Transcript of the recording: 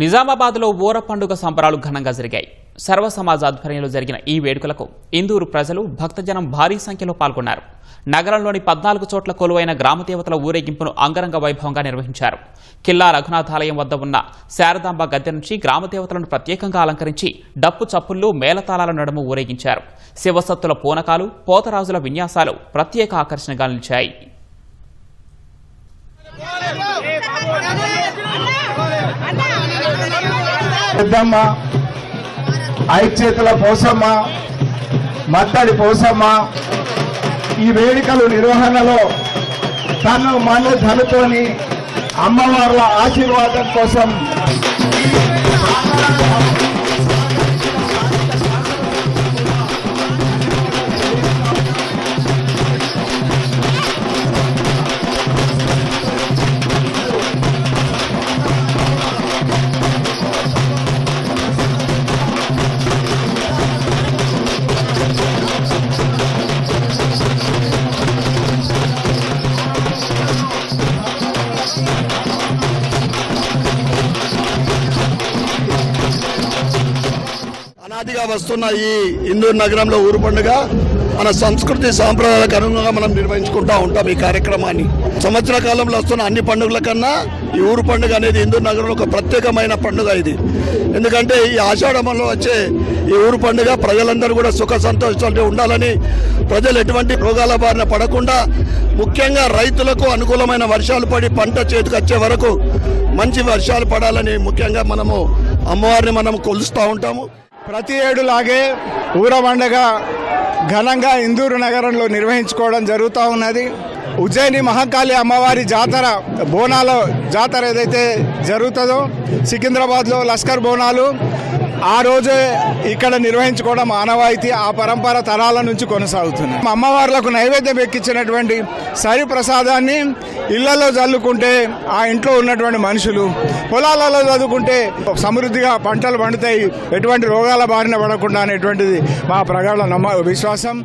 నిజామాబాద్లో ఊర పండుగ సంబరాలు ఘనంగా జరిగాయి. సర్వ సమాజ ఆధ్వర్యంలో జరిగిన ఈ వేడుకలకు ఇందూరు ప్రజలు భక్తజనం భారీ సంఖ్యలో పాల్గొన్నారు. నగరంలోని 14 చోట్ల కొలువైన గ్రామదేవతల ఊరేగింపును అంగరంగ వైభవంగా నిర్వహించారు. కిల్లా రఘునాథాలయం వద్ద ఉన్న శారదాంబ గద్దె నుంచి గ్రామదేవతలను ప్రత్యేకంగా అలంకరించి డప్పు చప్పుళ్లు మేళతాళాల నడుమ ఊరేగించారు. శివసత్తుల పూనకాలు పోతరాజుల విన్యాసాలు ప్రత్యేక ఆకర్షణగా నిలిచాయి. పెద్దమ్మ, ఐచేతుల పోసమ్మ, మత్తడి పోసమ్మ ఈ వేడుకలు నిర్వహణలో తను మన్ను ధనుతోని అమ్మవార్ల ఆశీర్వాదం కోసం అనాదిగా వస్తున్న ఈ ఇందూరు నగరంలో ఊరు పండుగ మన సంస్కృతి సాంప్రదాయాలకు అనుగుణంగా మనం నిర్వహించుకుంటూ ఉంటాం. ఈ కార్యక్రమాన్ని సంవత్సర కాలంలో వస్తున్న అన్ని పండుగల కన్నా ఈ ఊరు పండుగ అనేది ఇందూరు నగరంలో ఒక ప్రత్యేకమైన పండుగ ఇది. ఎందుకంటే ఈ ఆషాఢంలో వచ్చే ఈ ఊరు పండుగ ప్రజలందరూ కూడా సుఖ సంతోషాలతో ఉండాలని, ప్రజలు ఎటువంటి రోగాల బారిన పడకుండా, ముఖ్యంగా రైతులకు అనుకూలమైన వర్షాలు పడి పంట చేతికి వచ్చే వరకు మంచి వర్షాలు పడాలని ముఖ్యంగా మనము అమ్మవారిని మనం కొలుస్తూ ఉంటాము. ప్రతి ఏడులాగే ఊర పండుగ ఘనంగా ఇందూరు నగరంలో నిర్వహించుకోవడం జరుగుతూ ఉన్నది. ఉజ్జయిని మహాకాళి అమ్మవారి జాతర బోనాల జాతర ఏదైతే జరుగుతుందో సికింద్రాబాద్లో లష్కర్ బోనాలు ఆ రోజే ఇక్కడ నిర్వహించుకోవడం ఆనవాయితీ. ఆ పరంపర తరాల నుంచి కొనసాగుతుంది. అమ్మవార్లకు నైవేద్యం ఎక్కించినటువంటి సరి ప్రసాదాన్ని ఇళ్లలో చల్లుకుంటే ఆ ఇంట్లో ఉన్నటువంటి మనుషులు, పొలాలలో చదువుకుంటే సమృద్ధిగా పంటలు పండుతాయి, ఎటువంటి రోగాల బారిన పడకుండా అనేటువంటిది మా ప్రగాఢ విశ్వాసం.